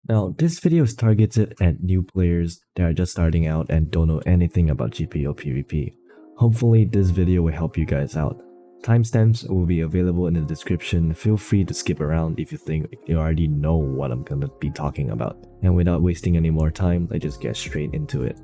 Now, this video is targeted at new players that are just starting out and don't know anything about GPO PvP. Hopefully, this video will help you guys out. Timestamps will be available in the description. Feel free to skip around if you think you already know what I'm gonna be talking about. And without wasting any more time, let's just get straight into it.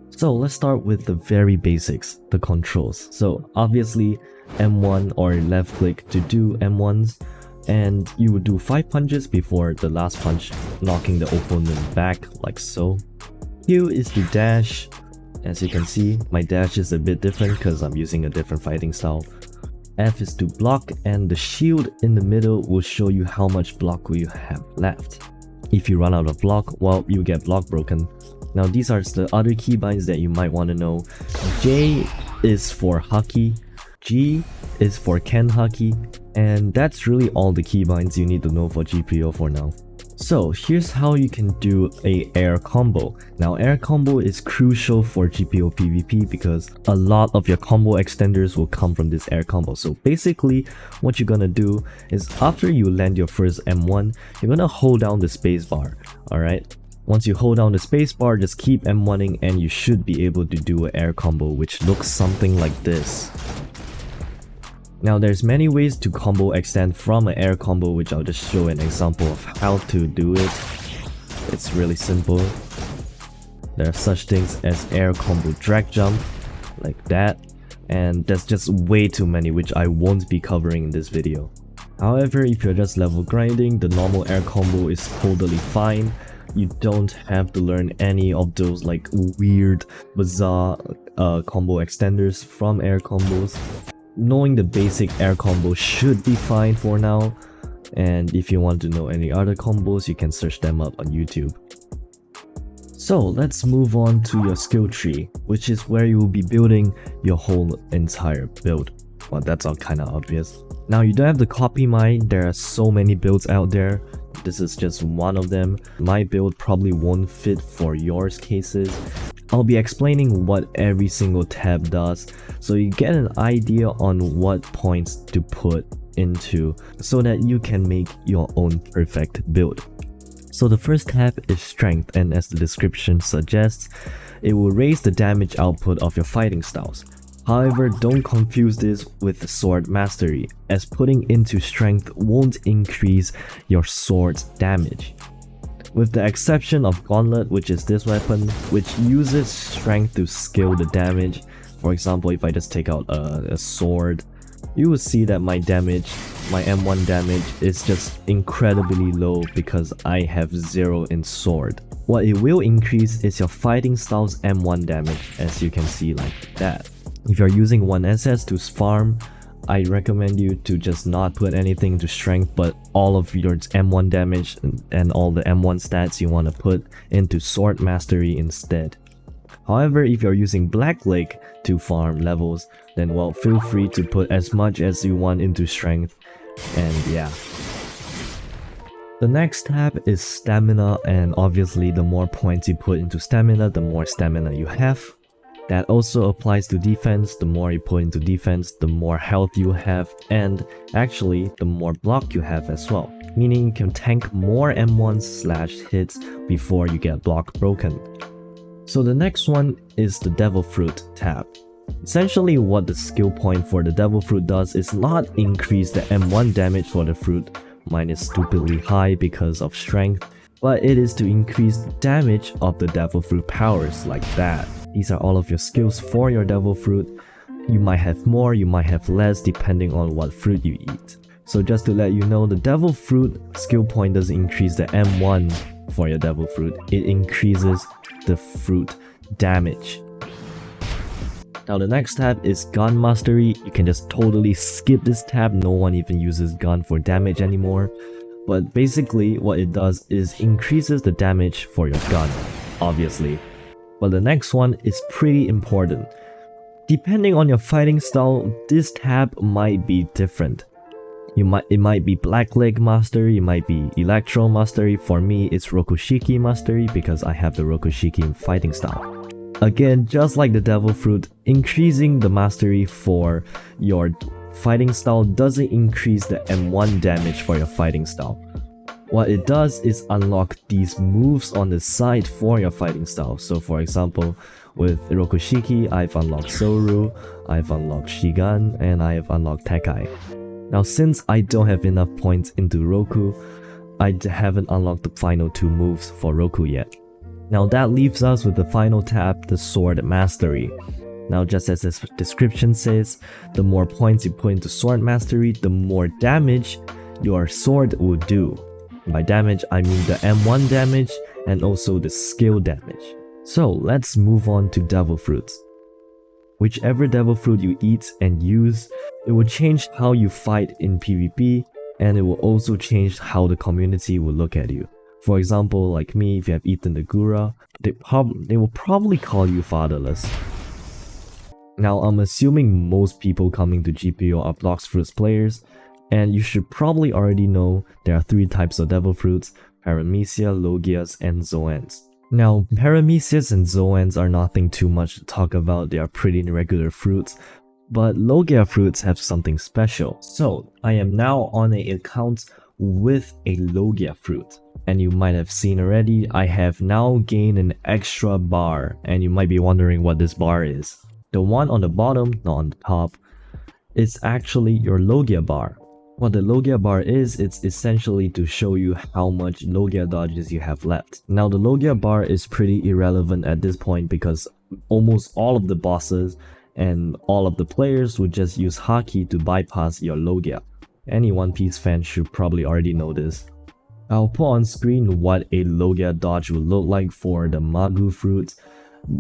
So let's start with the very basics, the controls. So obviously M1 or left click to do M1s, and you would do 5 punches before the last punch, knocking the opponent back like so. Q is to dash. As you can see, my dash is a bit different because I'm using a different fighting style. F is to block, and the shield in the middle will show you how much block you have left. If you run out of block, well, you get block broken. Now these are the other keybinds that you might want to know. J is for Haki, G is for Ken Haki, and that's really all the keybinds you need to know for GPO for now. So here's how you can do a air combo. Now air combo is crucial for GPO PvP because a lot of your combo extenders will come from this air combo. So basically what you're gonna do is after you land your first M1, you're gonna hold down the spacebar, alright? Once you hold down the spacebar, just keep M1ing and you should be able to do an air combo which looks something like this. Now there's many ways to combo extend from an air combo, which I'll just show an example of how to do it. It's really simple. There are such things as air combo drag jump, like that, and there's just way too many which I won't be covering in this video. However, if you're just level grinding, the normal air combo is totally fine. You don't have to learn any of those like weird, bizarre combo extenders from air combos. Knowing the basic air combo should be fine for now, and if you want to know any other combos, you can search them up on YouTube. So let's move on to your skill tree, which is where you will be building your whole entire build. Well, that's all kind of obvious. Now you don't have to copy mine, there are so many builds out there. This is just one of them. My build probably won't fit for yours cases. I'll be explaining what every single tab does, so you get an idea on what points to put into so that you can make your own perfect build. So the first tab is strength, and as the description suggests, it will raise the damage output of your fighting styles. However, don't confuse this with sword mastery, as putting into strength won't increase your sword's damage. With the exception of Gauntlet, which is this weapon, which uses strength to scale the damage. For example, if I just take out a sword, you will see that my damage, my M1 damage, is just incredibly low because I have 0 in sword. What it will increase is your fighting style's M1 damage, as you can see like that. If you're using 1SS to farm, I recommend you to just not put anything into strength, but all of your M1 damage and all the M1 stats you want to put into sword mastery instead. However, if you're using Black Lake to farm levels, then well, feel free to put as much as you want into strength, and yeah. The next tab is stamina, and obviously the more points you put into stamina, the more stamina you have. That also applies to defense. The more you put into defense, the more health you have, and actually the more block you have as well, meaning you can tank more M1s / hits before you get block broken. So the next one is the Devil Fruit tab. Essentially what the skill point for the Devil Fruit does is not increase the M1 damage for the fruit, mine is stupidly high because of strength, but it is to increase the damage of the Devil Fruit powers like that. These are all of your skills for your Devil Fruit. You might have more, you might have less depending on what fruit you eat. So just to let you know, the Devil Fruit skill point doesn't increase the M1 for your Devil Fruit, it increases the fruit damage. Now the next tab is Gun Mastery. You can just totally skip this tab, no one even uses gun for damage anymore. But basically what it does is increases the damage for your gun, obviously. But the next one is pretty important. Depending on your fighting style, this tab might be different. It might be Black Leg Mastery, it might be Electro Mastery. For me, it's Rokushiki Mastery because I have the Rokushiki fighting style. Again, just like the Devil Fruit, increasing the mastery for your fighting style doesn't increase the M1 damage for your fighting style. What it does is unlock these moves on the side for your fighting style. So for example, with Rokushiki, I've unlocked Soru, I've unlocked Shigan, and I have unlocked Tekai. Now since I don't have enough points into Roku, I haven't unlocked the final 2 moves for Roku yet. Now that leaves us with the final tab, the Sword Mastery. Now just as the description says, the more points you put into Sword Mastery, the more damage your sword will do. By damage, I mean the M1 damage and also the skill damage. So let's move on to Devil Fruits. Whichever Devil Fruit you eat and use, it will change how you fight in PvP, and it will also change how the community will look at you. For example, like me, if you have eaten the Gura, they will probably call you fatherless. Now I'm assuming most people coming to GPO are Blox Fruits players, and you should probably already know there are 3 types of Devil Fruits: Paramecia, Logias, and Zoans. Now, Paramecias and Zoans are nothing too much to talk about, they are pretty regular fruits, but Logia fruits have something special. So, I am now on an account with a Logia fruit. And you might have seen already, I have now gained an extra bar, and you might be wondering what this bar is. The one on the bottom, not on the top, is actually your Logia bar. What the Logia bar is, it's essentially to show you how much Logia dodges you have left. Now the Logia bar is pretty irrelevant at this point because almost all of the bosses and all of the players would just use Haki to bypass your Logia. Any One Piece fan should probably already know this. I'll put on screen what a Logia dodge will look like for the Magu fruits.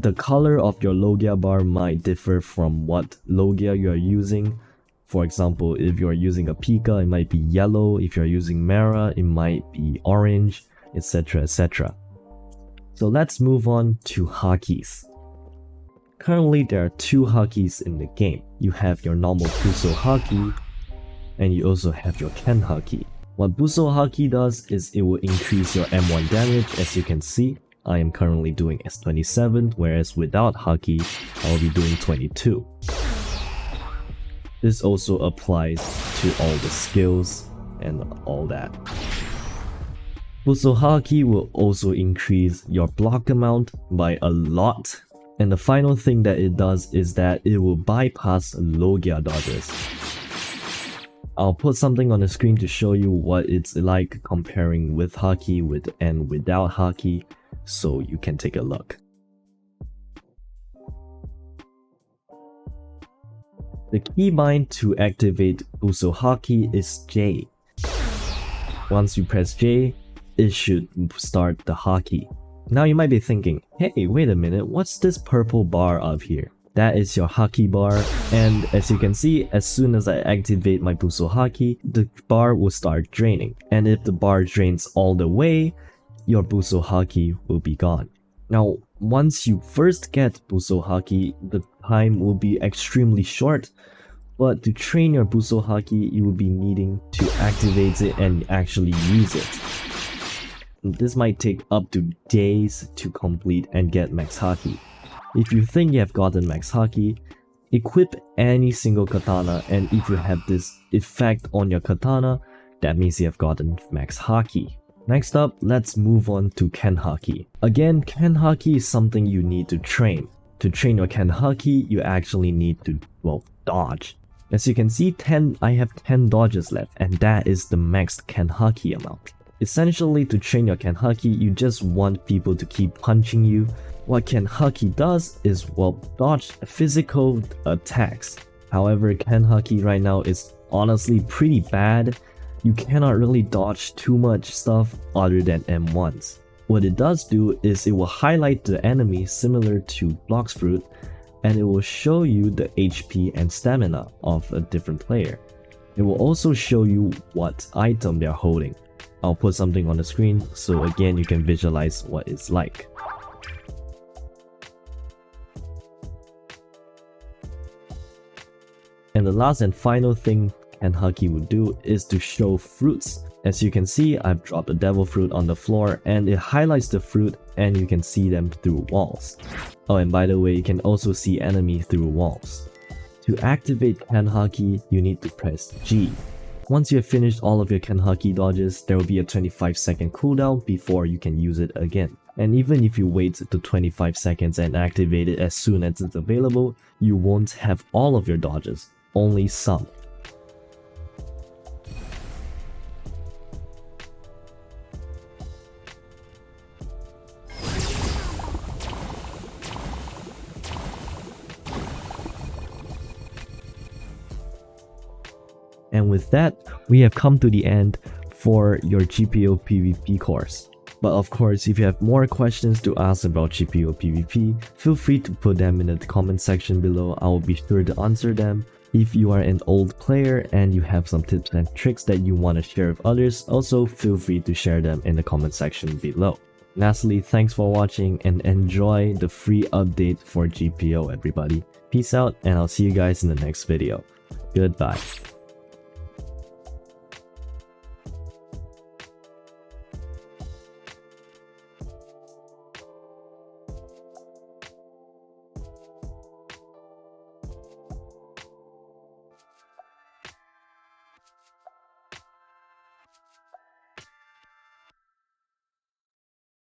The color of your Logia bar might differ from what Logia you are using. For example, if you are using a Pika, it might be yellow. If you are using Mara, it might be orange, etc, etc. So let's move on to Hakis. Currently there are 2 Hakis in the game. You have your normal Buso Haki, and you also have your Ken Haki. What Buso Haki does is it will increase your M1 damage. As you can see, I am currently doing S27, whereas without Haki, I'll be doing 22. This also applies to all the skills and all that. Buso Haki will also increase your block amount by a lot. And the final thing that it does is that it will bypass Logia dodges. I'll put something on the screen to show you what it's like comparing with Haki and without Haki, so you can take a look. The keybind to activate Buso Haki is J. Once you press J, it should start the Haki. Now you might be thinking, hey, wait a minute, what's this purple bar up here? That is your Haki bar, and as you can see, as soon as I activate my Buso Haki, the bar will start draining. And if the bar drains all the way, your Buso Haki will be gone. Now, once you first get Buso Haki, the time will be extremely short, but to train your Buso Haki, you will be needing to activate it and actually use it. This might take up to days to complete and get Max Haki. If you think you have gotten Max Haki, equip any single katana, and if you have this effect on your katana, that means you have gotten Max Haki. Next up, let's move on to Ken Haki. Again, Ken Haki is something you need to train. To train your Ken Haki, you actually need to, well, dodge. As you can see, I have 10 dodges left, and that is the max Ken Haki amount. Essentially, to train your Ken Haki, you just want people to keep punching you. What Ken Haki does is, well, dodge physical attacks. However, Ken Haki right now is honestly pretty bad. You cannot really dodge too much stuff other than M1s. What it does do is it will highlight the enemy similar to Blox Fruit, and it will show you the HP and stamina of a different player. It will also show you what item they're holding. I'll put something on the screen so again you can visualize what it's like. And the last and final thing Ken Haki will do is to show fruits. As you can see, I've dropped a devil fruit on the floor and it highlights the fruit and you can see them through walls. Oh, and by the way, you can also see enemies through walls. To activate Ken Haki, you need to press G. Once you have finished all of your Haki dodges, there will be a 25-second cooldown before you can use it again. And even if you wait the 25 seconds and activate it as soon as it's available, you won't have all of your dodges, only some. And with that, we have come to the end for your GPO PvP course. But of course, if you have more questions to ask about GPO PvP, feel free to put them in the comment section below. I will be sure to answer them. If you are an old player and you have some tips and tricks that you want to share with others, also feel free to share them in the comment section below. Lastly, thanks for watching and enjoy the free update for GPO, everybody. Peace out, and I'll see you guys in the next video. Goodbye.